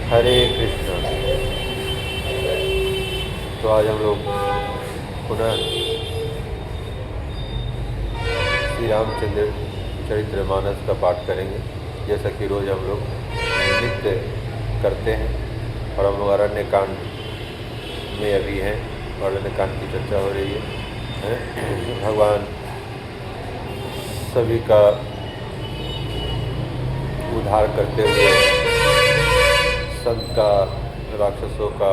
हरे कृष्णा। तो आज हम लोग पुनः श्री रामचंद्र चरित्रमानस का पाठ करेंगे, जैसा कि रोज़ हम लोग नित्य करते हैं। और हम लोग अरण्यकांड में अभी हैं और अरण्यकांड की चर्चा हो रही है। भगवान सभी का उद्धार करते हुए, संत का, राक्षसों का,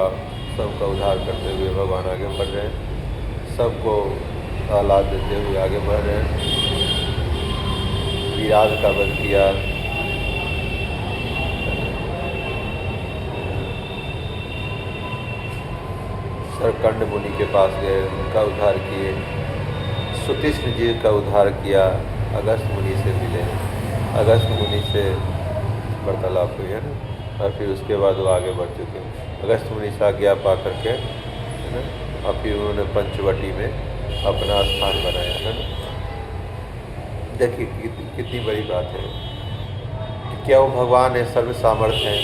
सबका उद्धार करते हुए भगवान आगे बढ़ रहे हैं। सबको आह्लाद देते हुए आगे बढ़ रहे हैं। विराट का वध किया, सरकंड मुनि के पास गए, उनका उद्धार किए। सुतीष्ण जी का उद्धार किया, अगस्त मुनि से मिले, अगस्त मुनि से वार्तालाप हुई है ना। और फिर उसके बाद वो आगे बढ़ चुके हैं। अगस्त मुनि से आज्ञा पा करके, है ना, और फिर उन्होंने पंचवटी में अपना स्थान बनाया, है ना। देखिए कितनी बड़ी बात है कि क्या वो भगवान है, सर्व सामर्थ्य हैं,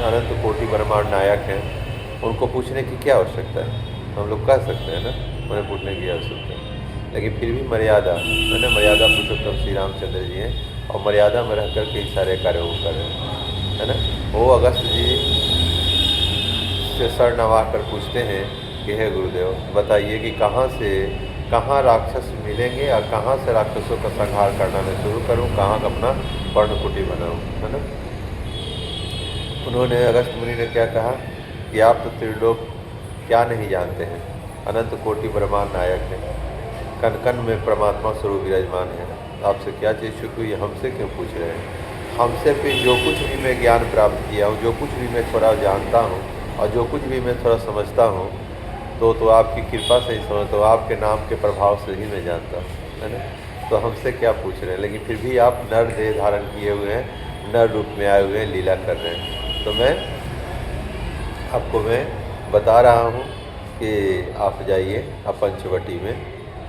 अनंत कोटि ब्रह्मांड नायक हैं। उनको पूछने की क्या आवश्यकता है? हम लोग कह सकते हैं ना, उन्हें पूछने की आवश्यकता है। लेकिन फिर भी मर्यादा, है ना, मर्यादा पुरुषोत्तम श्री रामचंद्र जी हैं और मर्यादा में रह कर के सारे कार्य वो कर रहे हैं, है ना। वो अगस्त जी से सर नवा कर पूछते हैं कि हे गुरुदेव, बताइए कि कहाँ राक्षस मिलेंगे और कहाँ से राक्षसों का संहार करना मैं शुरू करूं, कहाँ अपना पर्णकुटी बनाऊं, है ना। उन्होंने, अगस्त मुनि ने क्या कहा कि आप तो त्रिलोक क्या नहीं जानते हैं, अनंत कोटि ब्रह्मांड नायक हैं, कण कण में परमात्मा स्वरूप विराजमान है। आपसे क्या चीज़ चुकी हुई, हमसे क्यों पूछ रहे हैं? हमसे फिर जो कुछ भी मैं ज्ञान प्राप्त किया हूँ, जो कुछ भी मैं थोड़ा जानता हूँ और जो कुछ भी मैं थोड़ा समझता हूँ, तो आपकी कृपा से ही समझता हूँ, आपके नाम के प्रभाव से ही मैं जानता हूँ, है ना। तो हमसे क्या पूछ रहे हैं? लेकिन फिर भी आप नर देह धारण किए हुए हैं, नर रूप में आए हुए हैं, लीला कर रहे हैं। तो मैं बता रहा हूँ कि आप जाइए, आप पंचवटी में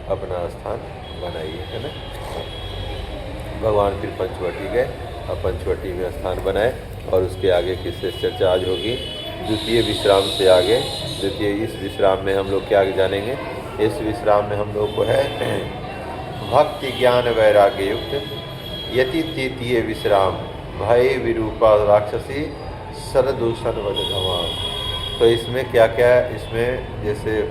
अपना स्थान बनाइए, है ना। भगवान फिर पंचवटी गए और पंचवटी में स्थान बनाए। और उसके आगे की शेष चर्चा आज होगी द्वितीय विश्राम से आगे। इस विश्राम में हम लोग क्या जानेंगे? इस विश्राम में हम लोग को है भक्ति ज्ञान वैराग्य युक्त यति तृतीय विश्राम, भय विरूपा राक्षसी सरदूषण वध धमाम। तो इसमें क्या क्या है? इसमें जैसे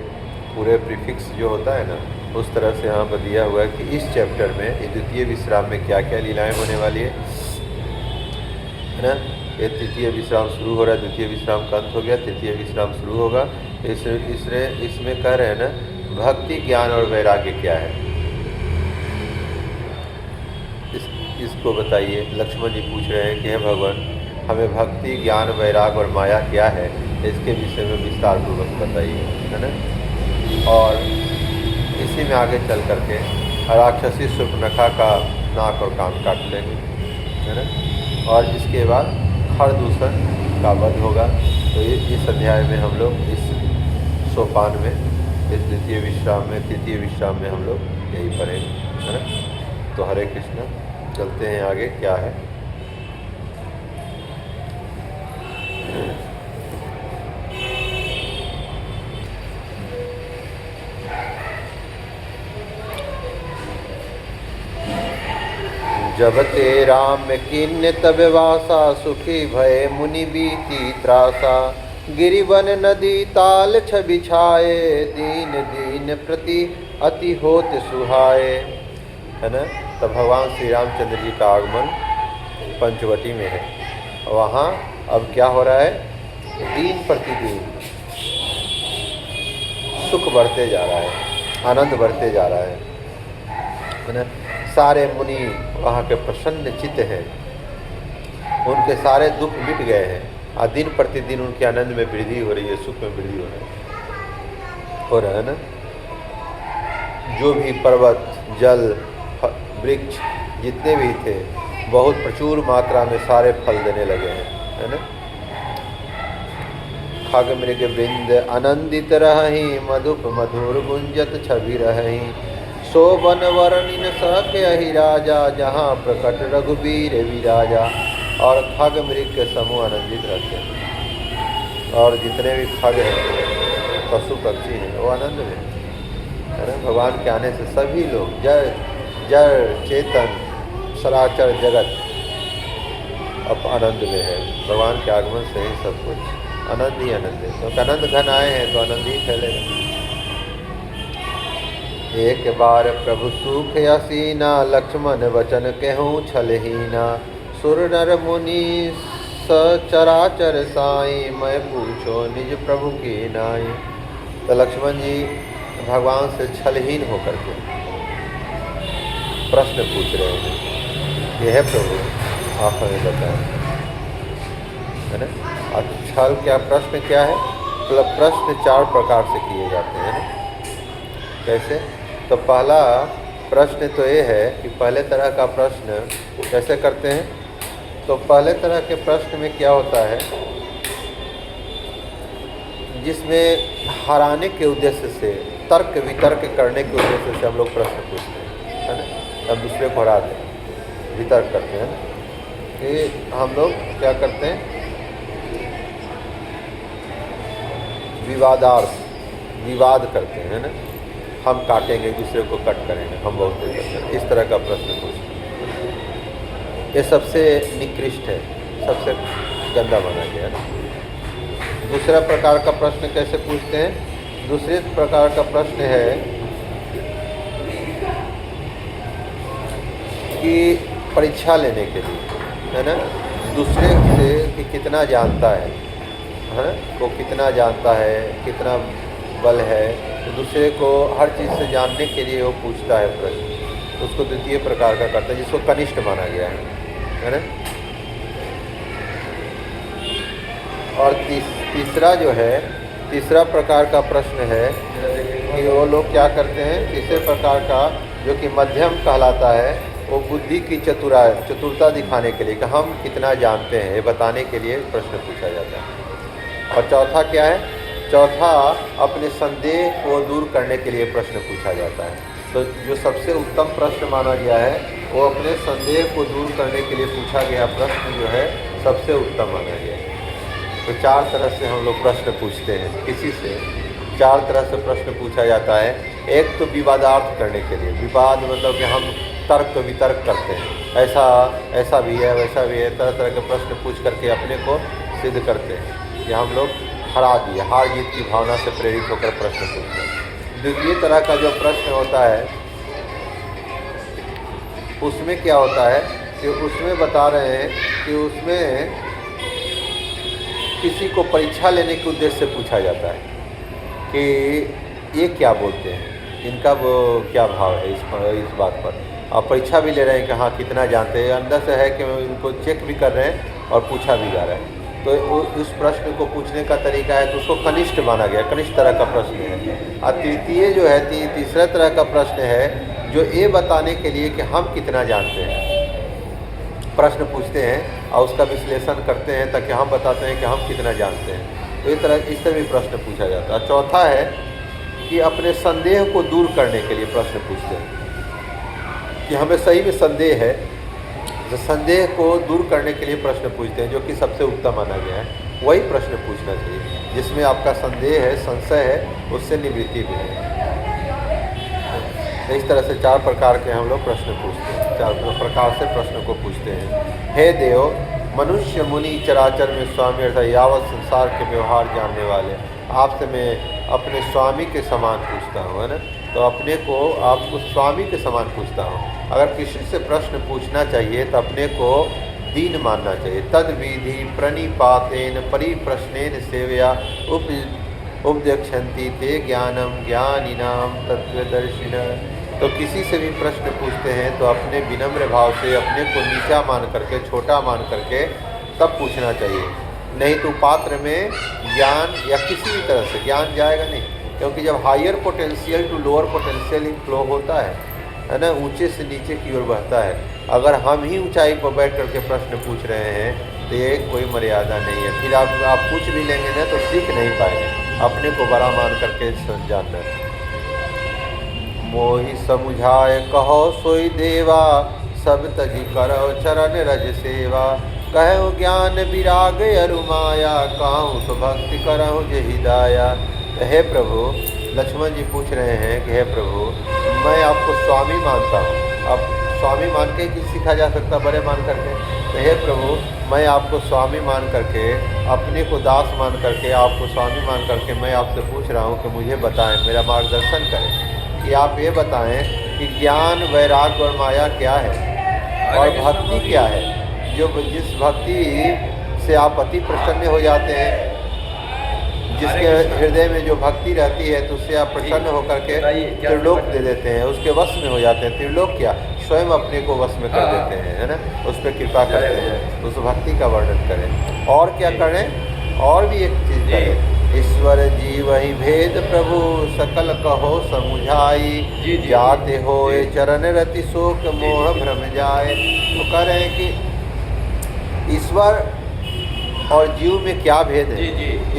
पूरे प्रीफिक्स जो होता है ना, उस तरह से यहाँ पर दिया हुआ है कि इस चैप्टर में द्वितीय विश्राम में क्या क्या लीलाएं होने वाली है ना। ये तृतीय विश्राम शुरू हो रहा है, द्वितीय विश्राम का अंत हो गया, तृतीय विश्राम शुरू होगा। इसमें कह रहे हैं ना, भक्ति ज्ञान और वैराग्य क्या है, इसको बताइए। लक्ष्मण जी पूछ रहे हैं कि हे भगवान, हमें भक्ति ज्ञान वैराग और माया क्या है, इसके विषय में विस्तार पूर्वक बताइए, है ना। और इसी में आगे चल करके राक्षसी शूर्पणखा का नाक और कान काट लेंगे, है ना। और इसके बाद खरदूषण का वध होगा। तो इस अध्याय में हम लोग, इस सोपान में, इस द्वितीय विश्राम में, तृतीय विश्राम में हम लोग यही पढ़ेंगे, है ना। तो हरे कृष्ण, चलते हैं आगे क्या है। जब ते राम किन्य तब वासा, सुखी भय मुनि बीती त्रासा, गिरिवन नदी ताल छवि छाए, दीन दीन प्रति अति होत सुहाए, है ना। तब भगवान श्री रामचंद्र जी का आगमन पंचवटी में है। वहाँ अब क्या हो रहा है? दिन प्रतिदिन सुख बढ़ते जा रहा है, आनंद बढ़ते जा रहा है ना। सारे मुनि वहाँ के प्रसन्न चित्त हैं, उनके सारे दुख मिट गए हैं और दिन प्रतिदिन उनके आनंद में वृद्धि हो रही है, सुख में वृद्धि हो रहा है ना। जो भी पर्वत, जल, वृक्ष जितने भी थे, बहुत प्रचुर मात्रा में सारे फल देने लगे हैं, है ना। खग मृग वृंद आनंदित रही, मधुप मधुर गुंजत छवि रही, शोभन वर्णिन सख्य ही राजा, जहाँ प्रकट रघुबीर विराजा। और खग मृग के समूह आनंदित रहते हैं। और जितने भी खग हैं, पशु पक्षी हैं, वो आनंद में है ना। भगवान के आने से सभी लोग जड़ चेतन सराचर जगत अब आनंद में है। भगवान के आगमन से ही सब कुछ आनंद ही आनंद है। तो आनंद घन आए हैं तो आनंद ही फैलेगा। एक बार प्रभु सुख असीना, लक्ष्मण वचन कहूँ छलहीना। सुर नर मुनि सचराचर साई, मैं पूछो निज प्रभु की नाई। तो लक्ष्मण जी भगवान से छलहीन होकर के प्रश्न पूछ रहे हैं, ये है प्रभु आप हमें बताएं, है ना। और छल क्या, प्रश्न क्या है, मतलब प्रश्न 4 प्रकार से किए जाते हैं ना। कैसे? तो पहला प्रश्न तो ये है कि पहले तरह का प्रश्न कैसे करते हैं। तो पहले तरह के प्रश्न में क्या होता है, जिसमें हराने के उद्देश्य से, तर्क वितर्क करने के उद्देश्य से हम लोग प्रश्न पूछते हैं, है ना। हम दूसरे को हराते हैं, वितर्क करते हैं ना। ये हम लोग क्या करते हैं, विवाद करते हैं ना। हम काटेंगे, दूसरे को कट करेंगे, हम बहुत देर करते हैं, इस तरह का प्रश्न पूछते हैं। ये सबसे निकृष्ट है, सबसे गंदा माना गया है। दूसरा प्रकार का प्रश्न कैसे पूछते हैं, दूसरे प्रकार का प्रश्न है कि परीक्षा लेने के लिए, है ना, दूसरे से कि कितना जानता है, वो कितना जानता है, कितना बल है, तो दूसरे को हर चीज़ से जानने के लिए वो पूछता है प्रश्न। उसको द्वितीय प्रकार का करता है, जिसको कनिष्ठ माना गया है ना। और तीसरा जो है, तीसरा प्रकार का प्रश्न है कि वो लोग क्या करते हैं, तीसरे प्रकार का जो कि मध्यम कहलाता है, वो बुद्धि की चतुरता दिखाने के लिए कि हम कितना जानते हैं, ये बताने के लिए प्रश्न पूछा जाता है। और चौथा क्या है, चौथा अपने संदेह को दूर करने के लिए प्रश्न पूछा जाता है। तो जो सबसे उत्तम प्रश्न माना गया है, वो अपने संदेह को दूर करने के लिए पूछा गया प्रश्न जो है सबसे उत्तम माना गया है। तो 4 तरह से हम लोग प्रश्न पूछते हैं, किसी से 4 तरह से प्रश्न पूछा जाता है। एक तो विवादार्थ करने के लिए, विवाद मतलब कि हम तर्क वितर्क करते हैं, ऐसा भी है, वैसा भी है, तरह तरह के प्रश्न पूछ करके अपने को सिद्ध करते हैं कि हम लोग हरा दिए, हार जीत की भावना से प्रेरित होकर प्रश्न पूछते हैं। द्वितीय तरह का जो प्रश्न होता है, उसमें क्या होता है कि उसमें बता रहे हैं कि उसमें किसी को परीक्षा लेने के उद्देश्य से पूछा जाता है कि ये क्या बोलते हैं, इनका वो क्या भाव है इस बात पर। आप परीक्षा भी ले रहे हैं कि हाँ कितना जानते हैं, अंदर से है कि उनको चेक भी कर रहे हैं और पूछा भी जा रहा है। तो उस प्रश्न को पूछने का तरीका है, तो उसको कनिष्ठ माना गया, कनिष्ठ तरह का प्रश्न है। और तृतीय जो है, तीसरा तरह का प्रश्न है जो ये बताने के लिए कि हम कितना जानते हैं, प्रश्न पूछते हैं और उसका विश्लेषण करते हैं ताकि हम बताते हैं कि हम कितना जानते हैं। तो इस तरह भी प्रश्न पूछा जाता है। चौथा है कि अपने संदेह को दूर करने के लिए प्रश्न पूछते हैं कि हमें सही में संदेह है, तो संदेह को दूर करने के लिए प्रश्न पूछते हैं, जो कि सबसे उत्तम माना गया है। वही प्रश्न पूछना चाहिए जिसमें आपका संदेह है, संशय है, उससे निवृत्ति भी है। तो इस तरह से 4 प्रकार के हम लोग प्रश्न पूछते हैं, 4 प्रकार से प्रश्न को पूछते हैं। हे देव, मनुष्य मुनि चराचर में स्वामी अर्थात यावत संसार के व्यवहार जानने वाले, आपसे मैं अपने स्वामी के समान पूछता हूँ, है ना। तो अपने को आपको स्वामी के समान पूछता हूँ। अगर किसी से प्रश्न पूछना चाहिए तो अपने को दीन मानना चाहिए। तद विधि प्रणिपातेन परिप्रश्नेन सेवया उपदेक्षन्ति ते ज्ञानम ज्ञानिनाम तत्वदर्शिन। तो किसी से भी प्रश्न पूछते हैं तो अपने विनम्र भाव से अपने को नीचा मान करके, छोटा मान करके तब पूछना चाहिए, नहीं तो पात्र में ज्ञान या किसी भी तरह से ज्ञान जाएगा नहीं। क्योंकि जब higher potential to lower potential flow होता है ना, ऊंचे से नीचे की ओर बहता है। अगर हम ही ऊंचाई पर बैठ करके प्रश्न पूछ रहे हैं तो ये कोई मर्यादा नहीं है। फिर आप पूछ भी लेंगे ना तो सीख नहीं पाएंगे, अपने को बड़ा मान करके जानना। मोहि समुझाए कहो सोई देवा, सब तजी करो चरण रज सेवा। कहु ज्ञान विराग अरु माया, कहूँ तो भक्ति करहु जे हिदाया। हे प्रभु, लक्ष्मण जी पूछ रहे हैं कि हे प्रभु, मैं आपको स्वामी मानता हूँ। अब स्वामी मान के ही सीखा जा सकता, बड़े मान करके। तो हे प्रभु, मैं आपको स्वामी मान करके, अपने को दास मान करके, आपको स्वामी मान करके मैं आपसे पूछ रहा हूँ कि मुझे बताएं, मेरा मार्गदर्शन करें कि आप ये बताएं कि ज्ञान, वैराग्य और माया क्या है और भक्ति क्या है। जो जिस भक्ति से आप अति प्रसन्न हो जाते हैं, जिसके हृदय में जो भक्ति रहती है, तो उससे आप प्रसन्न होकर के त्रिलोक दे देते हैं, उसके वश में हो जाते हैं। त्रिलोक क्या, स्वयं अपने को वश में कर देते हैं, है ना, उस पर कृपा करते हैं। उस भक्ति का वर्णन करें। और क्या करें, और भी एक चीज़ करें, ईश्वर जीव ही भेद प्रभु, सकल कहो समुझाई, जाते होए चरण रति शोक मोह भ्रम जाए। तो कह रहे हैं कि ईश्वर और जीव में क्या भेद है,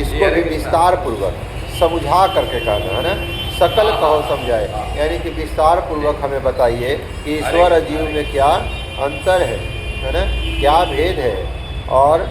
इसको भी विस्तार पूर्वक समझा करके कहना है ना। सकल कहो समझाए, यानी कि विस्तार पूर्वक हमें बताइए कि ईश्वर और जीव में क्या अंतर है ना, क्या भेद है। और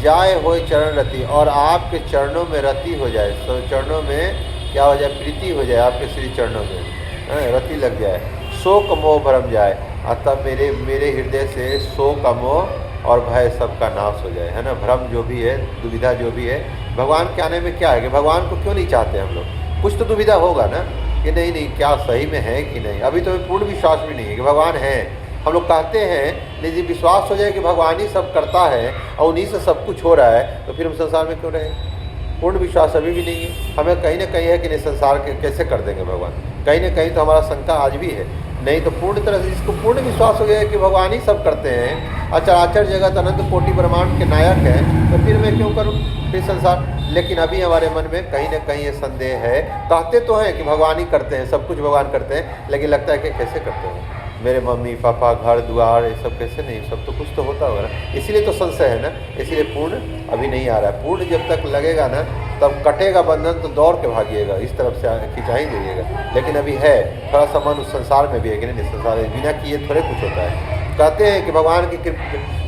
जाए होए चरण रति, और आपके चरणों में रति हो जाए, तो चरणों में क्या हो जाए, प्रीति हो जाए, आपके श्री चरणों में रति लग जाए। शोक मोह भ्रम जाए, अतः मेरे हृदय से शोक मोह और भय सबका नाश हो जाए, है ना। भ्रम जो भी है, दुविधा जो भी है, भगवान के आने में क्या है कि भगवान को क्यों नहीं चाहते हम लोग। कुछ तो दुविधा होगा ना कि नहीं क्या सही में है कि नहीं। अभी तो पूर्ण विश्वास भी नहीं है कि भगवान है। हम लोग कहते हैं, लेकिन विश्वास हो जाए कि भगवान ही सब करता है और उन्हीं से सब कुछ हो रहा है, तो फिर हम संसार में क्यों रहें। पूर्ण विश्वास अभी भी नहीं है हमें। कहीं ना कहीं है कि नहीं, संसार के कैसे कर देंगे भगवान, कहीं ना कहीं तो हमारा शंका आज भी है। नहीं तो पूर्ण तरह से जिसको पूर्ण विश्वास हो गया कि भगवान ही सब करते हैं, अचराचर जगत अनंत कोटि ब्रह्मांड के नायक है, तो फिर मैं क्यों करूं फिर संसार। लेकिन अभी हमारे मन में कहीं ना कहीं ये संदेह है। कहते तो हैं कि भगवान ही करते हैं, सब कुछ भगवान करते हैं, लेकिन लगता है कि कैसे करते हैं, मेरे मम्मी पापा, घर द्वार, ये सब कैसे नहीं, सब तो कुछ तो होता होगा ना। इसीलिए तो संशय है ना, इसीलिए पूर्ण अभी नहीं आ रहा है। पूर्ण जब तक लगेगा ना, तब कटेगा बंधन तो दौड़ के भागिएगा, इस तरफ से खिंचा ही जाइएगा। लेकिन अभी है थोड़ा सा मन उस संसार में भी है कि नहीं, संसार बिना किए थोड़े कुछ होता है। कहते हैं कि भगवान की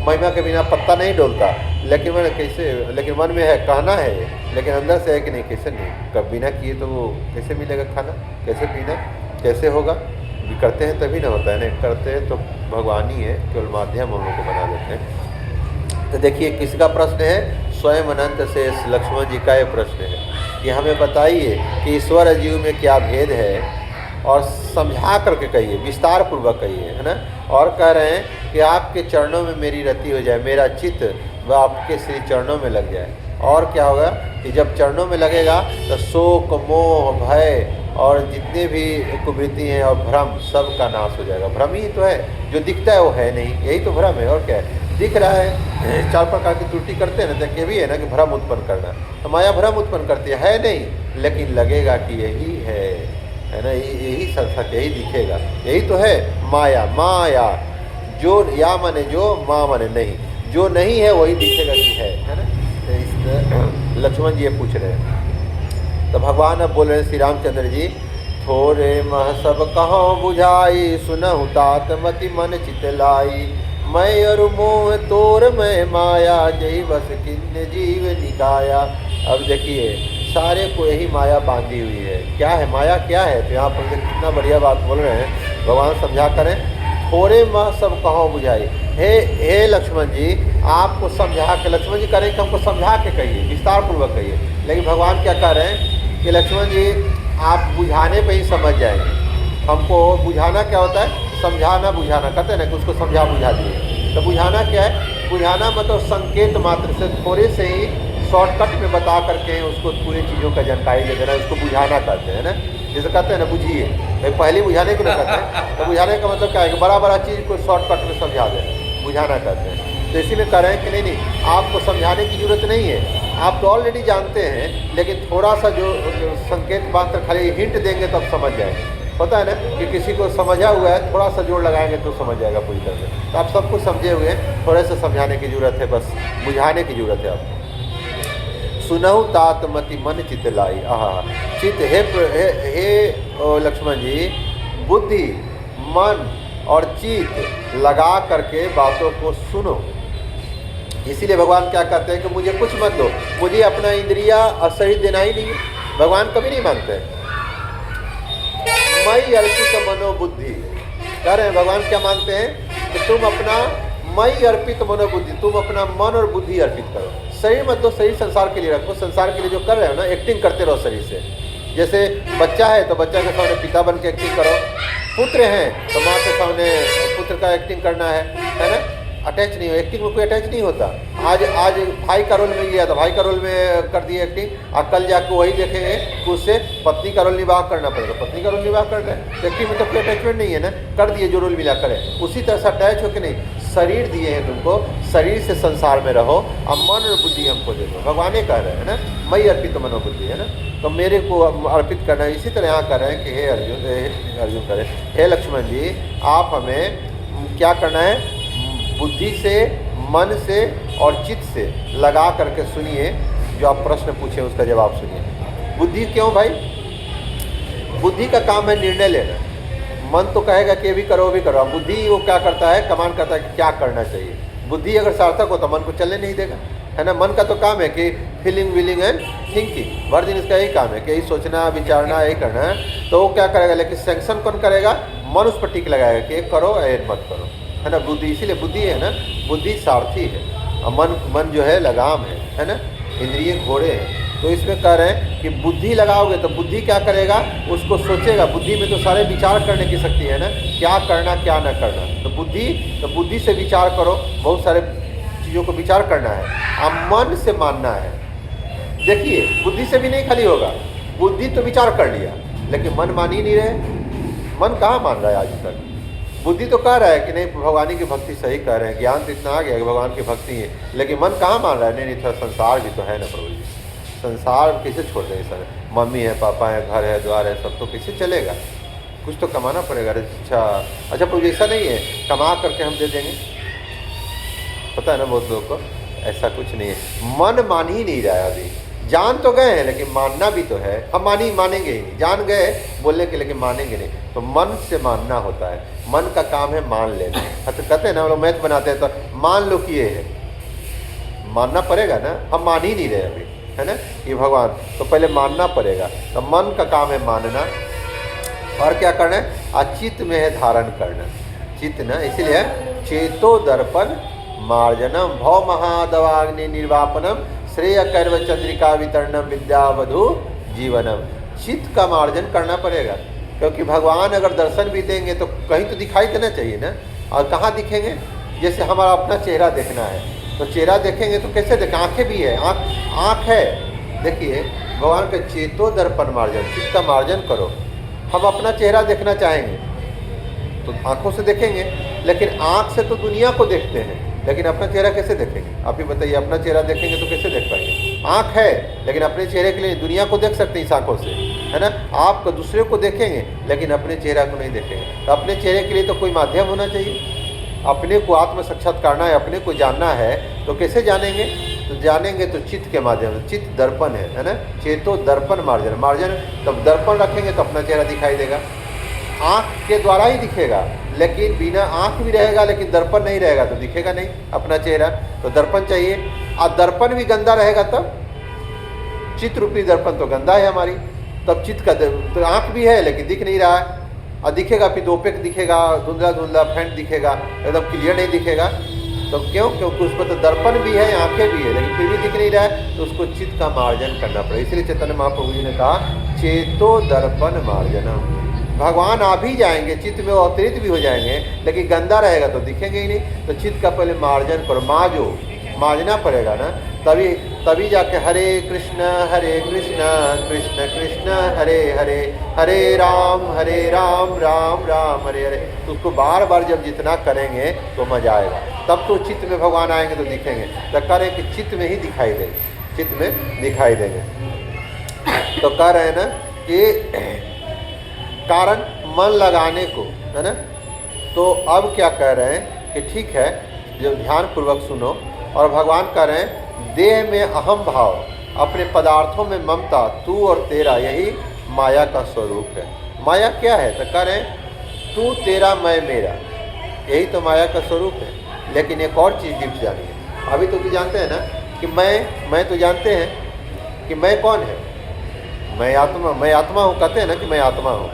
महिमा के बिना पत्ता नहीं डोलता, लेकिन मन कैसे, लेकिन मन में है, कहना है ये, लेकिन अंदर से है कि नहीं, कैसे नहीं, कब बिना किए तो वो कैसे मिलेगा खाना, कैसे पीना, कैसे होगा। करते हैं तभी ना होता है, नहीं करते हैं तो भगवान ही है, केवल माध्यम हम लोग को बना देते हैं। तो देखिए किसका प्रश्न है, स्वयं अनंत से लक्ष्मण जी का ये प्रश्न है कि हमें बताइए कि ईश्वर और जीव में क्या भेद है, और समझा करके कहिए, विस्तार पूर्वक कहिए, है ना। और कह रहे हैं कि आपके चरणों में मेरी रति हो जाए, मेरा चित्त वह आपके श्री चरणों में लग जाए। और क्या होगा कि जब चरणों में लगेगा तो शोक मोह भय और जितने भी कुवृत्ति हैं और भ्रम, सब का नाश हो जाएगा। भ्रम ही तो है, जो दिखता है वो है नहीं, यही तो भ्रम है। और क्या है, दिख रहा है, चार प्रकार की त्रुटि करते हैं ना, तो ये भी है ना कि भ्रम उत्पन्न करना। तो माया भ्रम उत्पन्न करती है नहीं, लेकिन लगेगा कि यही है ना, यही सच, यही दिखेगा, यही तो है माया। माया जो या माने जो, माँ माने नहीं, जो नहीं है वही दिखेगा कि है ना। तो लक्ष्मण जी ये पूछ रहे हैं। तो भगवान अब बोल रहे हैं श्री रामचंद्र जी, थोरे मह सब कहाँ बुझाई, सुनहु तात मति मन चित लाई, मैं अरु मोह तोर मैं माया, जही बस किन्ने जीव निकाया। अब देखिए सारे को यही माया बांधी हुई है। क्या है माया, क्या है, तो यहाँ पर कितना बढ़िया बात बोल रहे हैं भगवान, समझा करें। थोरे मह सब कहाँ बुझाई, हे लक्ष्मण जी आपको समझा के, लक्ष्मण जी करें कि हमको समझा के कहिए, विस्तार पूर्वक कहिए। लेकिन भगवान क्या कह रहे हैं कि लक्ष्मण जी आप बुझाने पे ही समझ जाएंगे। हमको बुझाना क्या होता है, समझाना बुझाना कहते हैं ना कि उसको समझा बुझा दिए। तो बुझाना क्या है, बुझाना मतलब संकेत मात्र से, थोड़े से ही शॉर्टकट में बता करके उसको पूरी चीज़ों का जानकारी दे देना, उसको बुझाना कहते हैं ना। जैसे कहते हैं ना बुझिए, भाई पहले बुझाने को ना कहते हैं। तो बुझाने का मतलब क्या है कि बड़ा बड़ा चीज़ को शॉर्टकट में समझा देना, बुझाना कहते हैं। तो इसी में कह रहे हैं कि नहीं आपको समझाने की ज़रूरत नहीं है, आप तो ऑलरेडी जानते हैं, लेकिन थोड़ा सा जो संकेत मात्र खाली हिंट देंगे तब समझ जाएंगे। पता है ना कि किसी को समझा हुआ है, थोड़ा सा जोड़ लगाएंगे तो समझ जाएगा पूरी तरह से। तो आप सब कुछ समझे हुए हैं, थोड़े से समझाने की ज़रूरत है, बस बुझाने की ज़रूरत है आपको। सुनहु तात मति मन चित लाई, चित हे लक्ष्मण जी, बुद्धि मन और चित लगा करके बातों को सुनो, इसीलिए भगवान क्या कहते हैं कि मुझे कुछ मत दो, मुझे अपना इंद्रिया और शरीर देना ही नहीं है। भगवान कभी नहीं मानते हैं। मई अर्पित मनोबुद्धि कह रहे हैं, भगवान क्या मानते हैं कि तुम अपना मई अर्पित मनोबुद्धि, तुम अपना मन और बुद्धि अर्पित करो। शरीर मत दो, शरीर संसार के लिए रखो, संसार के लिए जो कर रहे हो ना, एक्टिंग करते रहो शरीर से। जैसे बच्चा है तो बच्चा के सामने पिता बन के एक्टिंग करो, पुत्र हैं तो माँ के सामने पुत्र का एक्टिंग करना है ना। अटैच नहीं हो, एक्टिंग में कोई अटैच नहीं होता। आज भाई का रोल मिल गया तो भाई का रोल में कर दिए एक्टिंग, और कल जाके वही देखेंगे कि उससे पत्नी का रोल निवाह करना पड़ेगा, पत्नी का रोल निवाह कर रहे हैं। एक्टिंग में तो कोई अटैचमेंट नहीं है ना, कर दिए जो रोल मिला करें। उसी तरह से अटैच हो कि नहीं, शरीर दिए हैं तुमको, शरीर से संसार में रहो, और मन और बुद्धि हमको दे दो। भगवान ही कह रहे हैं ना, मई अर्पित मनोबुद्धि, है ना, तो मेरे को अर्पित करना है। इसी तरह यहाँ कह रहे हैं कि हे अर्जुन करें, हे लक्ष्मण जी, आप हमें क्या करना है, बुद्धि से, मन से और चित्त से लगा करके सुनिए। जो आप प्रश्न पूछे उसका जवाब सुनिए। बुद्धि क्यों भाई? बुद्धि का काम है निर्णय लेना। मन तो कहेगा कि ये भी करो, वो भी करो। बुद्धि वो क्या करता है, कमांड करता है कि क्या करना चाहिए। बुद्धि अगर सार्थक हो तो मन को चलने नहीं देगा, है ना। मन का तो काम है कि फीलिंग, विलिंग एंड थिंकिंग, भर दिन इसका यही काम है कि यही सोचना, विचारना, यही करना है। तो वो क्या करेगा, लेकिन सैंक्शन कौन करेगा? मन उस पर टिक लगाएगा कि करो या मत करो, है ना। बुद्धि, इसीलिए बुद्धि है ना, बुद्धि सारथी है और मन जो है लगाम है ना। इंद्रिय घोड़े हैं। तो इसमें कह रहे हैं कि बुद्धि लगाओगे तो बुद्धि क्या करेगा, उसको सोचेगा। बुद्धि में तो सारे विचार करने की शक्ति है ना, क्या करना क्या न करना। तो बुद्धि से विचार करो, बहुत सारे चीज़ों को विचार करना है। अब मन से मानना है। देखिए, बुद्धि से भी नहीं खाली होगा। बुद्धि तो विचार कर लिया, लेकिन मन मान ही नहीं रहे। मन कहाँ मान रहा है आज तक? बुद्धि तो कह रहा है कि नहीं, भगवान की भक्ति सही कह रहे हैं, ज्ञान तो इतना आ गया कि भगवान की भक्ति है, लेकिन मन कहाँ मान रहा है? नहीं, थोड़ा संसार भी तो है ना प्रभु जी, संसार कैसे छोड़ देंगे सर? मम्मी है, पापा है, घर है, द्वार है, सब तो कैसे चलेगा? कुछ तो कमाना पड़ेगा। अच्छा प्रभु जी, ऐसा नहीं है कमा करके हम दे देंगे, पता है ना बहुत लोगों को, ऐसा कुछ नहीं है। मन मान ही नहीं रहा है अभी। जान तो गए हैं लेकिन मानना भी तो है। हम मानेंगे ही नहीं, जान गए बोलने के, लेकिन मानेंगे नहीं। तो मन से मानना होता है। मन का काम है मान लेना। अच्छा, कहते हैं ना, हम लोग मैथ बनाते हैं तो मान लो कि ये है, मानना पड़ेगा ना। हम मान ही नहीं रहे अभी, है ना, ये भगवान, तो पहले मानना पड़ेगा। तो मन का काम है मानना, और क्या करना है, अचित में है धारण करना। चित्त ना, इसीलिए चेतो दर्पण मार्जनम भव महादवाग्नि निर्वापनम श्रेय कर्व चंद्रिका वितरणम विद्यावधु जीवनम। चित्त का मार्जन करना पड़ेगा, क्योंकि भगवान अगर दर्शन भी देंगे तो कहीं तो दिखाई देना चाहिए ना। और कहाँ दिखेंगे? जैसे हमारा अपना चेहरा देखना है तो चेहरा देखेंगे तो कैसे देखें? आँखें भी है, आँख है। देखिए, भगवान का चेतो दर्पण मार्जन, चित्त का मार्जन करो। हम अपना चेहरा देखना चाहेंगे तो आँखों से देखेंगे, लेकिन आँख से तो दुनिया को देखते हैं, लेकिन अपना चेहरा कैसे देखेंगे? आप ही बताइए, अपना चेहरा देखेंगे तो कैसे देख पाएंगे? आँख है, लेकिन अपने चेहरे के लिए दुनिया को देख सकते हैं इस आँखों से, है ना। आप दूसरे को देखेंगे लेकिन अपने चेहरा को नहीं देखेंगे। तो अपने चेहरे के लिए तो कोई माध्यम होना चाहिए। अपने को आत्म साक्षात करना है, अपने को जानना है, तो कैसे जानेंगे? तो जानेंगे तो चित्त के माध्यम से। चित्त दर्पण है ना। चेतो दर्पण मार्जन, तब दर्पण रखेंगे तो अपना चेहरा दिखाई देगा। आँख के द्वारा ही दिखेगा, लेकिन बिना आँख भी रहेगा लेकिन दर्पण नहीं रहेगा तो दिखेगा नहीं अपना चेहरा। तो दर्पण चाहिए, और दर्पण भी गंदा रहेगा तब। चित्त रूपी दर्पण तो गंदा है हमारी, तब चित्त का तो आँख भी है लेकिन दिख नहीं रहा है, और दिखेगा फिर दोपेक दिखेगा, धुंधला फेंट दिखेगा, एकदम क्लियर नहीं दिखेगा। तो क्योंकि उस पर तो दर्पण भी है, आँखें भी है, लेकिन फिर भी दिख नहीं रहा है, तो उसको चित्त का मार्जन करना पड़ेगा। इसलिए चैतन्य महाप्रभु जी ने कहा चेतो दर्पण मार्जनम। भगवान आ भी जाएंगे, चित्त में अवतरित भी हो जाएंगे, लेकिन गंदा रहेगा तो दिखेंगे ही नहीं। तो चित्त का पहले मार्जन करो, मार्जना पड़ेगा ना, तभी जाके हरे कृष्ण कृष्ण कृष्ण हरे हरे, हरे राम राम राम हरे हरे। तो उसको बार बार जब जितना करेंगे तो मजा आएगा, तब तो चित्त में भगवान आएंगे तो दिखेंगे। तो कह रहे हैं कि चित्त में ही दिखाई देंगे, चित्त में दिखाई देंगे। तो कह रहे हैं ना कि कारण मन लगाने को, है ना। तो अब क्या कह रहे हैं कि ठीक है, जो ध्यान पूर्वक सुनो। और भगवान कह रहे हैं देह में अहम भाव, अपने पदार्थों में ममता, तू और तेरा, यही माया का स्वरूप है। माया क्या है? तो कह रहे हैं तू तेरा मैं मेरा, यही तो माया का स्वरूप है। लेकिन एक और चीज़ डिप जानी है, अभी तो जानते हैं ना कि मैं तो जानते हैं कि मैं कौन है, मैं आत्मा हूँ, कहते हैं ना कि मैं आत्मा हूँ।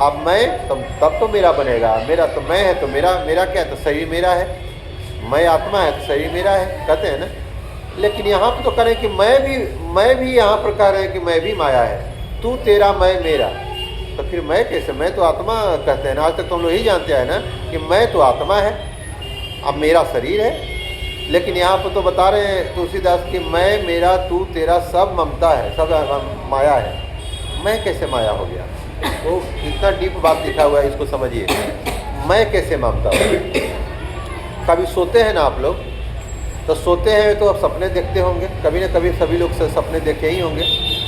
अब मैं तब तो मेरा बनेगा, मेरा तो मैं है तो मेरा क्या है, तो शरीर मेरा है, मैं आत्मा है तो शरीर मेरा है, कहते हैं ना। लेकिन यहाँ पर तो कह रहे हैं कि मैं भी यहाँ पर कह रहे हैं कि मैं भी माया है, तू तेरा मैं मेरा, तो फिर मैं कैसे, मैं तो आत्मा कहते हैं ना। आज तक तो हम लोग यही जानते हैं ना कि मैं तो आत्मा है, अब मेरा शरीर है। लेकिन यहाँ पर तो बता रहे हैं तुलसीदास कि मैं मेरा तू तेरा सब ममता है, सब माया है। मैं कैसे माया हो गया, तो इतना डीप बात लिखा हुआ है, इसको समझिए। मैं कैसे ममता हूँ। कभी सोते हैं ना आप लोग, तो सोते हैं तो आप सपने देखते होंगे, कभी ना कभी सभी लोग सपने देखे ही होंगे।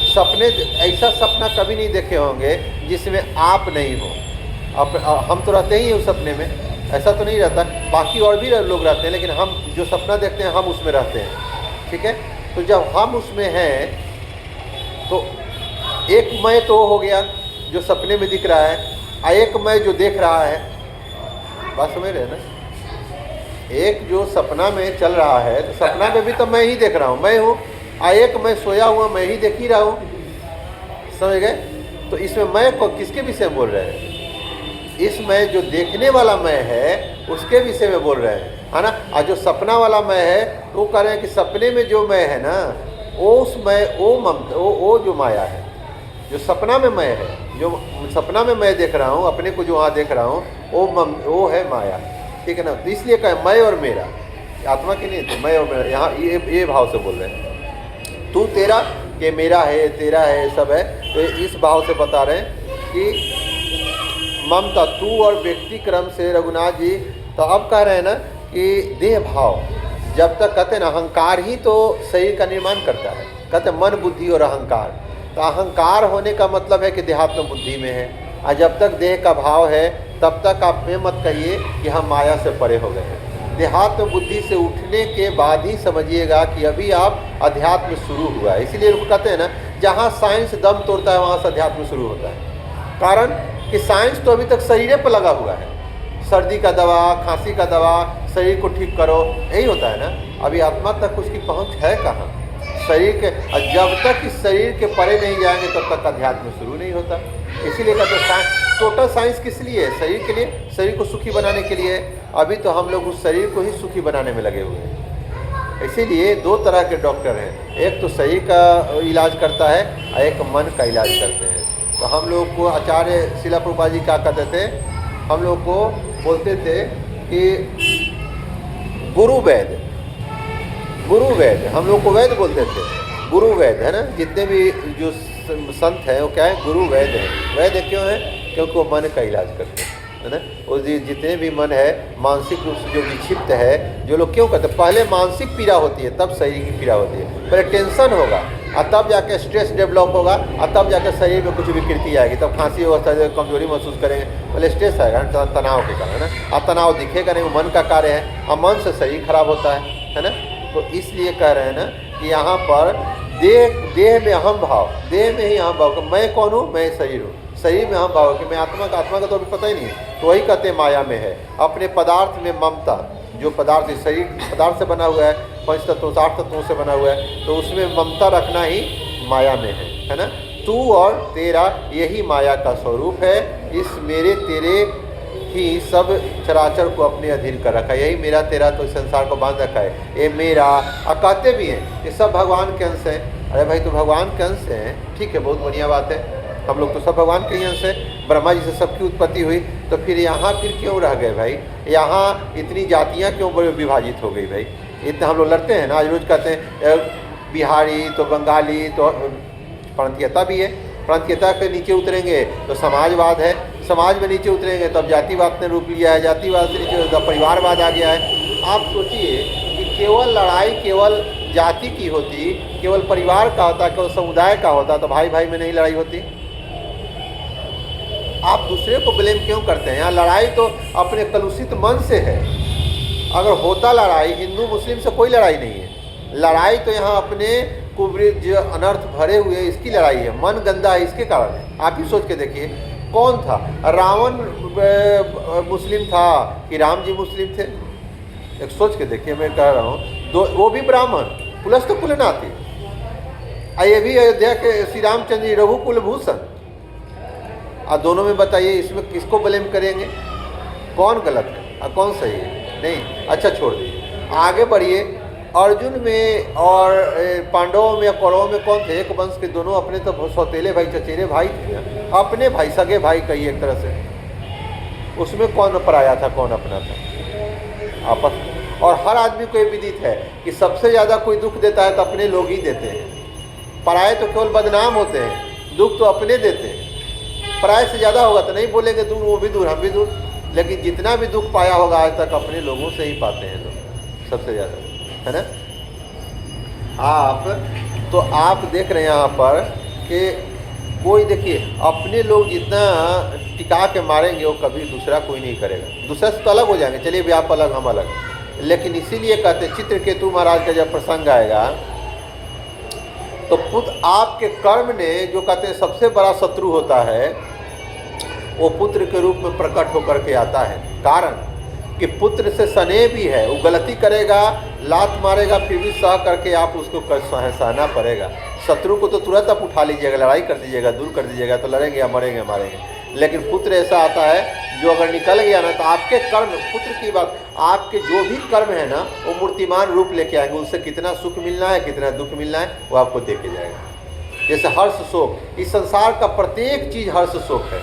सपने, ऐसा सपना कभी नहीं देखे होंगे जिसमें आप नहीं हो। हम तो रहते ही हैं उस सपने में, ऐसा तो नहीं रहता, बाकी और भी लोग रहते हैं, लेकिन हम जो सपना देखते हैं हम उसमें रहते हैं, ठीक है। तो जब हम उसमें हैं तो एक मैं तो हो गया जो सपने में दिख रहा है, और एक मैं जो देख रहा है, बात समझ रहे हैं ना। एक जो सपना में चल रहा है, तो सपना में भी तो मैं ही देख रहा हूँ, मैं हूँ, और एक मैं सोया हुआ मैं ही देख ही रहा हूँ, समझ गए। तो इसमें मैं को किसके विषय में बोल रहे हैं, इसमें जो देखने वाला मैं है उसके विषय में बोल रहे हैं, है ना। और जो सपना वाला मैं है वो कह रहे हैं कि सपने में जो मैं है ना, वो उस मैं वो जो माया है, जो सपना में मैं है, जो सपना में मैं देख रहा हूँ, अपने को जो वहाँ देख रहा हूँ, वो है माया, ठीक है ना। तो इसलिए कहें मैं और मेरा, आत्मा की नहीं, तो मैं और मेरा, यहाँ ये भाव से बोल रहे हैं। तू तेरा, ये मेरा है, तेरा है, सब है, तो इस भाव से बता रहे हैं कि ममता तू और व्यक्ति क्रम से रघुनाथ जी। तो अब कह रहे हैं ना कि देह भाव, जब तक कहते हैं ना अहंकार ही तो शरीर का निर्माण करता है, कहते हैं मन बुद्धि और अहंकार। तो अहंकार होने का मतलब है कि देहात्म बुद्धि में है, और जब तक देह का भाव है तब तक आप में मत कहिए कि हम माया से परे हो गए हैं। देहात्म बुद्धि से उठने के बाद ही समझिएगा कि अभी आप अध्यात्म शुरू हुआ है। इसीलिए कहते हैं ना, जहाँ साइंस दम तोड़ता है वहाँ से अध्यात्म शुरू होता है। कारण कि साइंस तो अभी तक शरीर पर लगा हुआ है, सर्दी का दवा, खांसी का दवा, शरीर को ठीक करो, यही होता है ना। अभी आत्मा तक उसकी पहुंच है कहाँ, शरीर के, जब तक इस शरीर के परे नहीं जाएंगे तब तक अध्यात्म शुरू नहीं होता। इसीलिए कहते हैं टोटल साइंस किस लिए है, शरीर के लिए, शरीर को सुखी बनाने के लिए। अभी तो हम लोग उस शरीर को ही सुखी बनाने में लगे हुए हैं। इसीलिए दो तरह के डॉक्टर हैं, एक तो शरीर का इलाज करता है और एक मन का इलाज करते हैं। तो हम लोग को आचार्य शिला प्रभुपाद जी क्या कहते थे, हम लोग को बोलते थे कि गुरु वैद्य, हम लोग को वैद्य बोलते थे, गुरु वैद्य, है ना। जितने भी जो संत हैं वो क्या है, गुरु वैद्य हैं। वैद्य क्यों है, क्योंकि वो मन का इलाज करते हैं, है ना। और जितने भी मन है मानसिक रूप से जो विक्षिप्त है, जो लोग क्यों कहते हैं, पहले मानसिक पीड़ा होती है तब शरीर की पीड़ा होती है। पहले टेंशन होगा और तब जाके स्ट्रेस डेवलप होगा और तब जाके शरीर में कुछ विकृति आएगी, तब खांसी होगा, कमजोरी महसूस करेंगे। पहले स्ट्रेस आएगा तनाव के कारण, है ना। अब तनाव दिखेगा नहीं, वो मन का कार्य है, और मन से शरीर खराब होता है ना। तो इसलिए कह रहे हैं ना कि यहाँ पर देह में अहम भाव, देह में ही अहम भाव, मैं कौन हूँ, मैं शरीर हूँ, शरीर में अहम भाव कि मैं आत्मा का तो अभी पता ही नहीं। तो वही कहते हैं माया में है। अपने पदार्थ में ममता, जो पदार्थ शरीर पदार्थ से बना हुआ है, 5 तत्वों 8 तत्वों से बना हुआ है, तो उसमें ममता रखना ही माया में है ना। तू और तेरा यही माया का स्वरूप है। इस मेरे तेरे ही सब चराचर को अपने अधीन कर रखा है। यही मेरा तेरा तो संसार को बांध रखा है। ये मेरा, कहते भी हैं ये सब भगवान के अंश हैं। अरे भाई, तो भगवान के अंश हैं, ठीक है, बहुत बढ़िया बात है। हम लोग तो सब भगवान के ही अंश हैं। ब्रह्मा जी से सबकी उत्पत्ति हुई, तो फिर यहाँ फिर क्यों रह गए भाई, यहाँ इतनी जातियाँ क्यों बड़ी विभाजित हो गई भाई। इतने हम लोग लड़ते हैं ना, आज रोज कहते हैं बिहारी तो बंगाली, तो प्रांतीयता भी है, प्रांतीयता के नीचे उतरेंगे तो समाजवाद है, समाज में नीचे उतरेंगे तब जातिवाद ने रूप लिया है, जातिवाद से नीचे तब परिवारवाद आ गया है। आप सोचिए कि केवल लड़ाई केवल जाति की होती, केवल परिवार का होता, केवल समुदाय का होता, तो भाई भाई में नहीं लड़ाई होती। आप दूसरे को ब्लेम क्यों करते हैं। यहाँ लड़ाई तो अपने कलुषित मन से है। अगर होता लड़ाई, हिंदू मुस्लिम से कोई लड़ाई नहीं है, लड़ाई तो यहाँ अपने कुवृत्त जो अनर्थ भरे हुए इसकी लड़ाई है, मन गंदा है इसके कारण है। आप ही सोच के देखिए, कौन था रावण मुस्लिम था कि राम जी मुस्लिम थे। एक सोच के देखिए, मैं कह रहा हूँ दो, वो भी ब्राह्मण प्लस तो कुलनाती, ये भी अयोध्या के श्री रामचंद्र जी रघुकुल भूषण। आप दोनों में बताइए इसमें किसको ब्लेम करेंगे, कौन गलत है और कौन सही है? नहीं, अच्छा छोड़ दीजिए, आगे बढ़िए। अर्जुन में और पांडवों में या कौरवों में कौन थे? एक वंश के दोनों अपने तो सौतेले भाई चचेरे भाई थे ना, अपने भाई सगे भाई कहिए एक तरह से। उसमें कौन पराया था कौन अपना था? आपस। और हर आदमी को ये विदित है कि सबसे ज़्यादा कोई दुख देता है तो अपने लोग ही देते हैं, पराये तो केवल बदनाम होते हैं, दुख तो अपने देते हैं। पराये से ज़्यादा होगा तो नहीं बोलेंगे दूर, वो भी दूर हम भी दूर, लेकिन जितना भी दुख पाया होगा आज तक अपने लोगों से ही पाते हैं लोग सबसे ज़्यादा, है ना। आप देख रहे हैं यहाँ पर कि कोई देखिए अपने लोग जितना टिका के मारेंगे वो कभी दूसरा कोई नहीं करेगा, दूसरा से तो अलग हो जाएंगे, चलिए भी आप अलग हम अलग, लेकिन इसीलिए कहते हैं चित्रकेतु महाराज का जब प्रसंग आएगा तो पुत्र आपके कर्म ने जो कहते हैं सबसे बड़ा शत्रु होता है वो पुत्र के रूप में प्रकट होकर के आता है। कारण कि पुत्र से स्नेह भी है, वो गलती करेगा, लात मारेगा, फिर भी सह करके आप उसको सहना पड़ेगा। शत्रु को तो तुरंत आप उठा लीजिएगा, लड़ाई कर दीजिएगा, दूर कर दीजिएगा तो लड़ेंगे या मरेंगे मारेंगे, लेकिन पुत्र ऐसा आता है जो अगर निकल गया ना तो आपके कर्म, पुत्र की बात, आपके जो भी कर्म है ना वो मूर्तिमान रूप लेके आएंगे, उससे कितना सुख मिलना है कितना दुख मिलना है वो आपको दे के जाएगा। जैसे हर्ष शोक, इस संसार का प्रत्येक चीज़ हर्ष शोक है,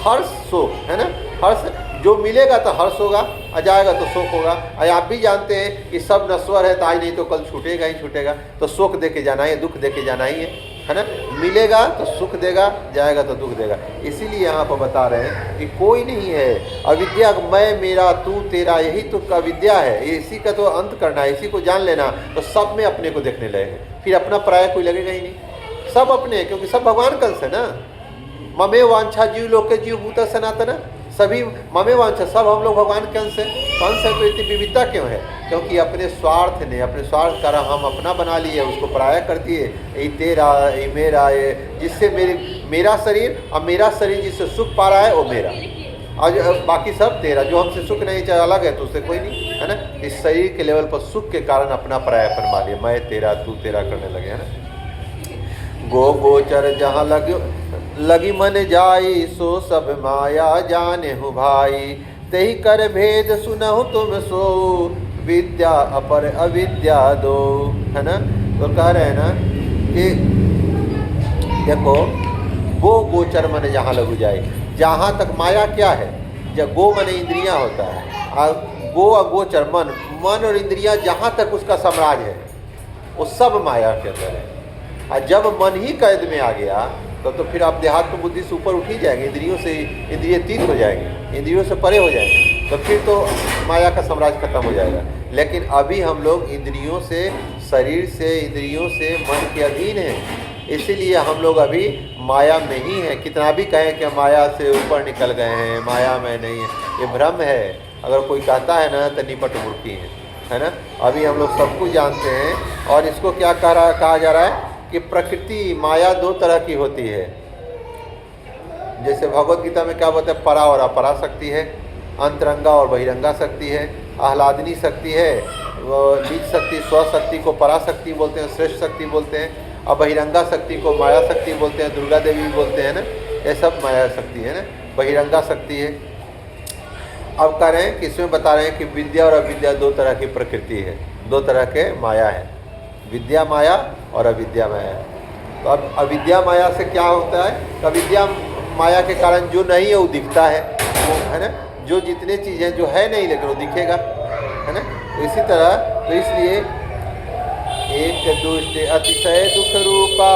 हर्ष शोक है ना। हर्ष जो मिलेगा तो हर्ष होगा, आ जाएगा तो शोक होगा। और आप भी जानते हैं कि सब नश्वर है तो आज नहीं तो कल छूटेगा ही छूटेगा, तो शोक दे के जाना ही है, दुख दे के जाना ही है ना। मिलेगा तो सुख देगा, जाएगा तो दुख देगा। इसीलिए यहाँ पर बता रहे हैं कि कोई नहीं है अविद्या, मैं मेरा तू तेरा, यही तो अविद्या है, इसी का तो अंत करना है, इसी को जान लेना। तो सब में अपने को देखने लगे, फिर अपना पराया कोई लगेगा ही नहीं, सब अपने, क्योंकि सब भगवान कंस है ना। ममे वांछा जीव लोग के जीव भूत सनातन, सभी ममे वांछा, सब हम लोग भगवान के अंश है। अंश है तो इतनी विविधता क्यों है? क्योंकि अपने स्वार्थ ने, अपने स्वार्थ का हम अपना बना लिए, उसको पराया कर दिए। ये तेरा, ये मेरा, ये जिससे मेरा शरीर, अब मेरा शरीर जिससे सुख पा रहा है वो मेरा, और बाकी सब तेरा। जो हमसे सुख नहीं चाहे अलग है तो उससे कोई नहीं, है ना। इस शरीर के लेवल पर सुख के कारण अपना परायापन मान लिया, मैं तेरा तू तेरा करने लगे, है ना। गो गोचर जहाँ लगी मन जाई, सो सब माया जाने हूँ भाई। तही कर भेद सुनहु तुम सो, विद्या अपर अविद्या दो, है ना। तो कह रहे हैं ना कि देखो गो गोचर मन जहाँ लगू जाए, जहाँ तक माया क्या है, जब गो मन इंद्रियाँ होता है, और गो और गोचर मन और इंद्रियाँ जहाँ तक उसका साम्राज्य है वो सब माया के अंदर है। और जब मन ही कैद में आ गया तो फिर आप देहात्म बुद्धि से ऊपर उठ ही जाएंगे, इंद्रियों से इंद्रिय तीत हो जाएंगे, इंद्रियों से परे हो जाएंगे, तो फिर तो माया का साम्राज्य खत्म हो जाएगा। लेकिन अभी हम लोग इंद्रियों से, शरीर से, इंद्रियों से मन के अधीन हैं, इसीलिए हम लोग अभी माया में ही हैं। कितना भी कहें कि माया से ऊपर निकल गए हैं, माया में नहीं है, ये भ्रम है। अगर कोई कहता है ना तो निपट मूर्खी है ना। अभी हम लोग सब कुछ जानते हैं। और इसको क्या कहा जा रहा है कि प्रकृति माया दो तरह की होती है। जैसे भगवत गीता में क्या बोलते हैं, परा और अपरा शक्ति है, अंतरंगा और बहिरंगा शक्ति है, आह्लादनी शक्ति है, नीच शक्ति स्वशक्ति को परा शक्ति बोलते हैं, श्रेष्ठ शक्ति बोलते हैं, और बहिरंगा शक्ति को माया शक्ति बोलते हैं, दुर्गा देवी बोलते हैं ना। ये सब माया शक्ति है ना, बहिरंगा शक्ति है। अब कह रहे हैं कि इसमें बता रहे हैं कि विद्या और अविद्या दो तरह की प्रकृति है, दो तरह के माया है, विद्या माया और अविद्या माया। तो अब अविद्या माया से क्या होता है, अविद्या माया के कारण जो नहीं है वो दिखता है, वो है ना, जो जितने चीज़ें जो है नहीं लेकिन वो दिखेगा, है ना। तो इसी तरह, तो इसलिए एक दुष्ट अतिशय दुख रूपा,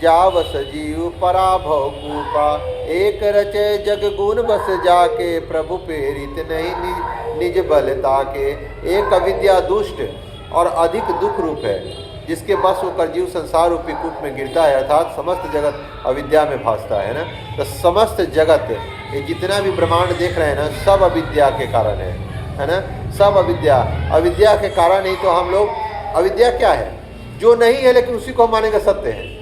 जावस जीव पराभव कूपा। एक रचे जग गुण बस जाके, प्रभु प्रेरित नहीं निज बलता के। एक अविद्या दुष्ट और अधिक दुख रूप है, जिसके बस होकर जीव संसार रूपी कूप में गिरता है, अर्थात समस्त जगत अविद्या में भासता है ना। तो समस्त जगत, ये जितना भी ब्रह्मांड देख रहे हैं ना, सब अविद्या के कारण है ना। सब अविद्या के कारण ही तो हम लोग, अविद्या क्या है, जो नहीं है लेकिन उसी को हम मानेंगे सत्य है।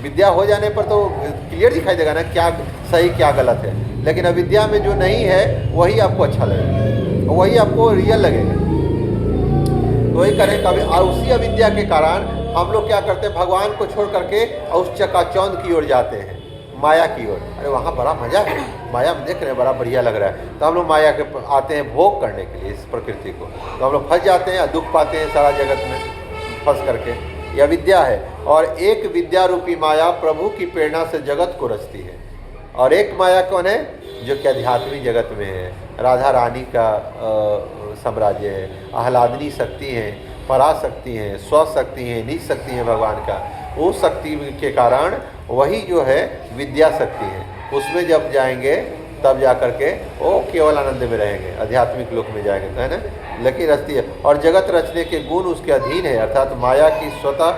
विद्या हो जाने पर तो क्लियर दिखाई देगा ना क्या सही क्या गलत है, लेकिन अविद्या में जो नहीं है वही आपको अच्छा लगेगा, वही आपको रियल लगेगा। तो वही करें कभी। और उसी अविद्या के कारण हम लोग क्या करते हैं, भगवान को छोड़ करके उस चकाचौंध की ओर जाते हैं, माया की ओर। अरे वहाँ बड़ा मजा है, माया में देख रहे हैं बड़ा बढ़िया लग रहा है, तो हम लोग माया के आते हैं भोग करने के लिए इस प्रकृति को, तो हम लोग फंस जाते हैं, दुख पाते हैं सारा जगत में फंस करके। यह विद्या है। और एक विद्या रूपी माया प्रभु की प्रेरणा से जगत को रचती है। और एक माया कौन है, जो कि आध्यात्मिक जगत में है, राधा रानी का साम्राज्य है, आह्लादनी शक्ति है, पराशक्ति है, स्वशक्ति है, निज शक्ति है भगवान का। वो शक्ति के कारण वही जो है विद्या शक्ति है, उसमें जब जाएंगे तब जा कर के वो केवल आनंद में रहेंगे, आध्यात्मिक लोक में जाएंगे, तो है ना। लेकिन रचती है और जगत रचने के गुण उसके अधीन है, अर्थात माया की स्वतः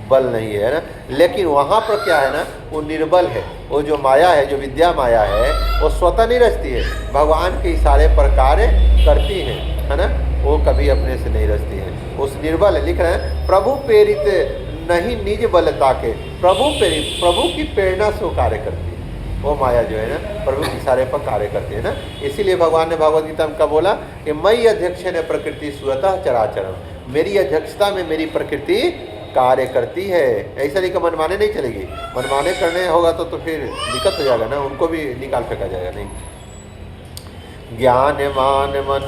बल नहीं है ना। लेकिन वहाँ पर क्या है ना, वो निर्बल है। वो जो माया है, जो विद्या माया है, वो स्वतः नहीं रचती है, भगवान के इशारे पर कार्य करती है ना। वो कभी अपने से नहीं रचती है, उस निर्बल है। लिख रहे हैं प्रभु प्रेरित नहीं निज बलता के, प्रभु प्रेरित, प्रभु की प्रेरणा से वो कार्य करती है। वो माया जो है ना, प्रभु के इशारे पर कार्य करती है ना। इसीलिए भगवान ने भगवद गीता में कब बोला कि मई अध्यक्ष ने प्रकृति सुरतः चराचरम, मेरी अध्यक्षता में मेरी प्रकृति कार्य करती है। ऐसा नहीं कि मनमाने नहीं चलेगी, मनमाने करने होगा तो फिर दिक्कत हो जाएगा ना, उनको भी निकाल फेंका जाएगा। नहीं, ज्ञान मान मन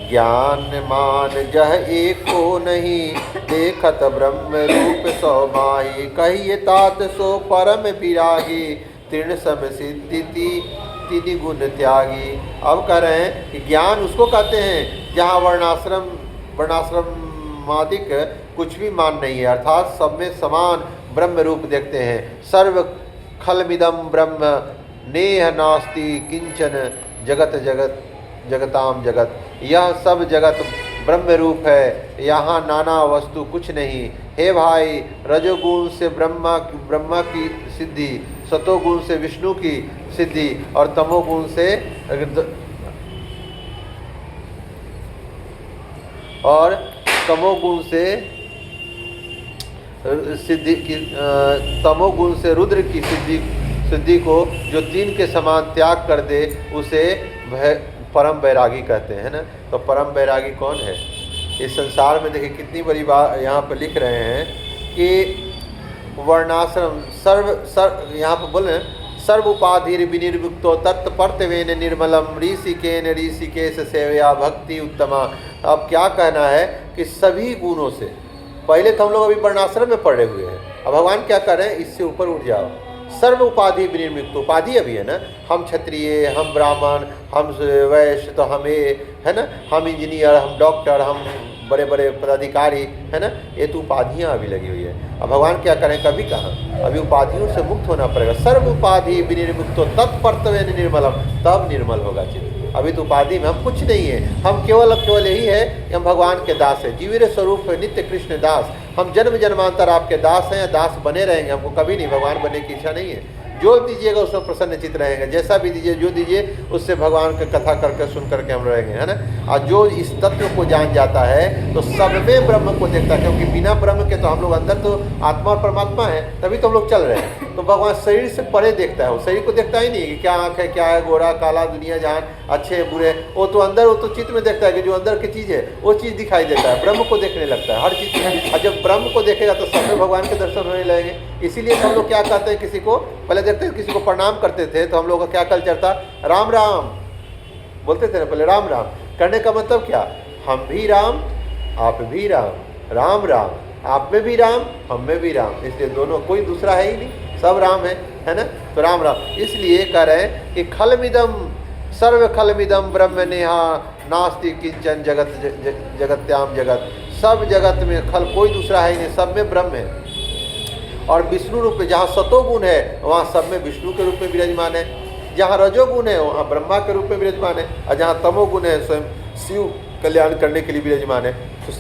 ज्ञान मान जह एको नहीं, देखत ब्रह्म रूप सो माही, कहिए तात सो परम विरागी, तीर्ण सम सिद्धि तिनि गुण त्यागी। अब कह रहे हैं कि ज्ञान उसको कहते हैं जहाँ वर्णाश्रमादिक कुछ भी मान नहीं है, अर्थात सब में समान ब्रह्म रूप देखते हैं। सर्व खलमिदम ब्रह्म नेह नास्ति किंचन जगत जगत जगताम जगत, यह सब जगत ब्रह्म रूप है, यहाँ नाना वस्तु कुछ नहीं। हे भाई, रजोगुण से ब्रह्मा की सिद्धि, सतोगुण से विष्णु की सिद्धि और तमोगुण से सिद्धि की, तमोगुण से रुद्र की सिद्धि को जो तीन के समान त्याग कर दे उसे परम वैरागी कहते हैं ना। तो परम वैरागी कौन है इस संसार में? देखिए कितनी बड़ी बात यहाँ पर लिख रहे हैं कि वर्णाश्रम यहाँ पर बोले सर्व उपाधि विनिर्मुक्तो तत्पर्तवेन निर्मलम ऋषिकेश सेवया भक्ति उत्तमा। अब क्या कहना है कि सभी गुणों से, पहले तो हम लोग अभी वर्णाश्रम में पड़े हुए हैं, अब भगवान क्या कर रहे हैं, इससे ऊपर उठ जाओ। सर्व उपाधि विनिर्मुक्त, उपाधि अभी है ना, हम क्षत्रिय, हम ब्राह्मण, हम वैश्य, तो हमें है ना, हम इंजीनियर, हम डॉक्टर, हम बड़े बड़े पदाधिकारी, है ना, ये तो उपाधियाँ अभी लगी हुई है। अब भगवान क्या करें, कभी कहाँ, अभी उपाधियों से मुक्त होना पड़ेगा। सर्व उपाधि विनिर्मुक्तो तत्पर्तवेन निर्मलम, तब निर्मल होगा चित्त। अभी तो उपाधि में हम कुछ नहीं है, हम केवल यही है कि हम भगवान के दास हैं, जीविर स्वरूप है नित्य कृष्ण दास। हम जन्म जन्मांतर आपके दास हैं, दास बने रहेंगे, हमको कभी नहीं भगवान बनने की इच्छा नहीं है। जो दीजिएगा उसमें प्रसन्न चित्त रहेंगे, जैसा भी दीजिए, जो दीजिए उससे भगवान की कथा करके सुन करके हम रहेंगे, है ना। और जो इस तत्व को जान जाता है तो सब में ब्रह्म को देखता है, क्योंकि बिना ब्रह्म के तो हम लोग अंदर तो आत्मा और परमात्मा है, तभी तो हम लोग चल रहे हैं। तो भगवान शरीर से परे देखता है, वो शरीर को देखता ही नहीं कि क्या आँख है, क्या है, गोरा काला, दुनिया जहान, अच्छे बुरे, वो तो अंदर, वो तो चित्त में देखता है कि जो अंदर की चीज़ है वो चीज़ दिखाई देता है, ब्रह्म को देखने लगता है हर चीज़ में। और जब ब्रह्म को देखेगा तो सब में भगवान के दर्शन होने लगेंगे। इसीलिए हम लोग क्या कहते हैं, किसी को पहले देखते हैं, किसी को प्रणाम करते थे तो हम लोग का क्या कल्चर था, राम राम बोलते थे ना पहले, राम राम करने का मतलब क्या, हम भी राम आप भी राम, राम राम, आप में भी राम हम में भी राम, इसलिए दोनों, कोई दूसरा है ही नहीं, सब राम है ना। तो राम राम, इसलिए कह रहे हैं कि खलमिदम सर्व खलमिदम ब्रह्म नेहा नास्ति किंचन जगत्याम जगत, सब जगत में खल कोई दूसरा है ही नहीं, सब में ब्रह्म है। और विष्णु रूप में, जहाँ सतोगुण है वहाँ सब में विष्णु के रूप में विराजमान है, जहाँ रजोगुण है वहाँ ब्रह्मा के रूप में विराजमान है, और जहाँ तमोगुण है स्वयं शिव कल्याण करने के लिए विराजमान है। तो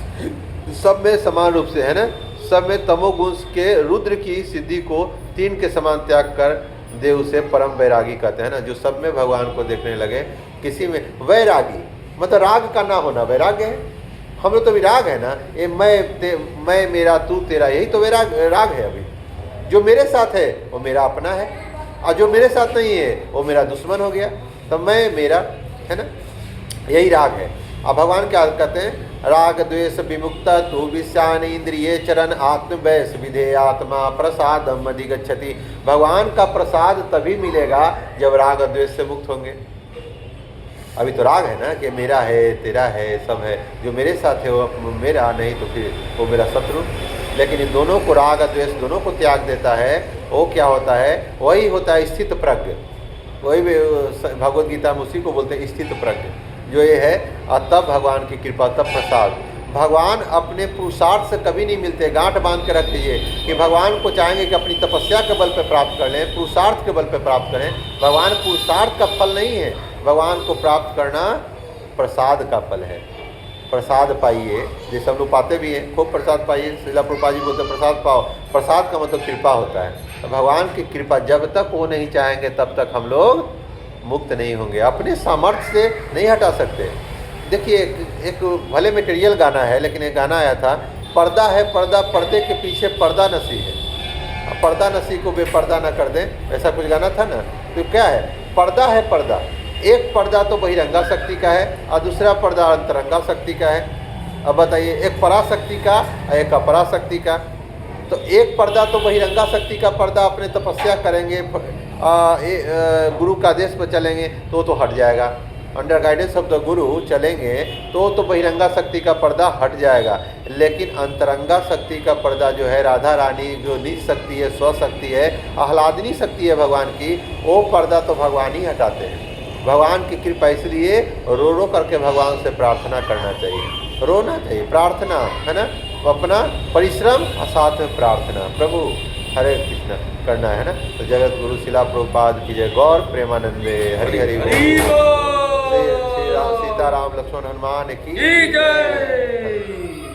सब में समान रूप से है ना, सब में तमोगुण के रुद्र की सिद्धि को तीन के समान त्याग कर दे उसे परम वैरागी कहते हैं ना। जो सब में भगवान को देखने लगे, किसी में वैरागी मतलब राग का ना होना वैराग्य है। हम लोग तो विराग है ना, ये मैं मेरा तू तेरा, यही तो राग है। अभी जो मेरे साथ है वो मेरा अपना है, और जो मेरे साथ नहीं है वो मेरा दुश्मन हो गया। तो मैं मेरा है ना, यही राग है। अब भगवान क्या कहते हैं, राग द्वेष विमुक्त तु विषयान इंद्रिय चरण आत्म वैस विधेय आत्मा प्रसाद अधिगच्छति। भगवान का प्रसाद तभी मिलेगा जब राग द्वेष से मुक्त होंगे। अभी तो राग है ना कि मेरा है, तेरा है, सब है, जो मेरे साथ है वो मेरा, नहीं तो फिर वो मेरा शत्रु। लेकिन इन दोनों को, राग द्वेष दोनों को त्याग देता है, वो क्या होता है? वही होता है स्थित प्रज्ञ। वही भगवद गीता में उसी को बोलते हैं स्थित प्रज्ञ, जो ये है। तब भगवान की कृपा, तब प्रसाद। भगवान अपने पुरुषार्थ से कभी नहीं मिलते। गांठ बांध के रख लीजिए कि भगवान को चाहेंगे कि अपनी तपस्या के बल पर प्राप्त कर लें, पुरुषार्थ के बल पर प्राप्त करें। भगवान पुरुषार्थ का फल नहीं है, भगवान को प्राप्त करना प्रसाद का फल है। प्रसाद पाइए, जैसे हम लोग पाते भी हैं, खूब प्रसाद पाइए। श्रीला प्रभुपाद जी बोलते प्रसाद पाओ। प्रसाद का मतलब कृपा होता है। तो भगवान की कृपा जब तक वो नहीं चाहेंगे तब तक हम लोग मुक्त नहीं होंगे। अपने सामर्थ्य से नहीं हटा सकते। देखिए, एक भले मटेरियल गाना है, लेकिन एक गाना आया था, पर्दा है पर्दा, पर्दे के पीछे पर्दा नसी है, पर्दा नसी को बेपर्दा न कर दें, ऐसा कुछ गाना था ना। तो क्या है? पर्दा है पर्दा। एक पर्दा तो बहिरंगा शक्ति का है और दूसरा पर्दा अंतरंगा शक्ति का है। अब बताइए, एक पराशक्ति का और एक अपराशक्ति का। तो एक पर्दा तो बहिरंगा शक्ति का पर्दा, अपने तपस्या करेंगे, गुरु का आदेश पर चलेंगे तो हट जाएगा। अंडर गाइडेंस ऑफ द गुरु चलेंगे तो बहिरंगा शक्ति का पर्दा हट जाएगा। लेकिन अंतरंगा शक्ति का पर्दा जो है, राधा रानी जो निज शक्ति है, स्वशक्ति है, आह्लादनी शक्ति है भगवान की, वो पर्दा तो भगवान ही हटाते हैं। भगवान की कृपा, इसलिए रो रो करके भगवान से प्रार्थना करना चाहिए, रोना चाहिए, प्रार्थना है ना, अपना परिश्रम और साथ में प्रार्थना, प्रभु हरे कृष्ण करना है ना। तो जगत गुरु शिला प्रभुपाद की जय। गौर प्रेमानंदे हरि हरि बोल। सीताराम लक्ष्मण हनुमान की जय।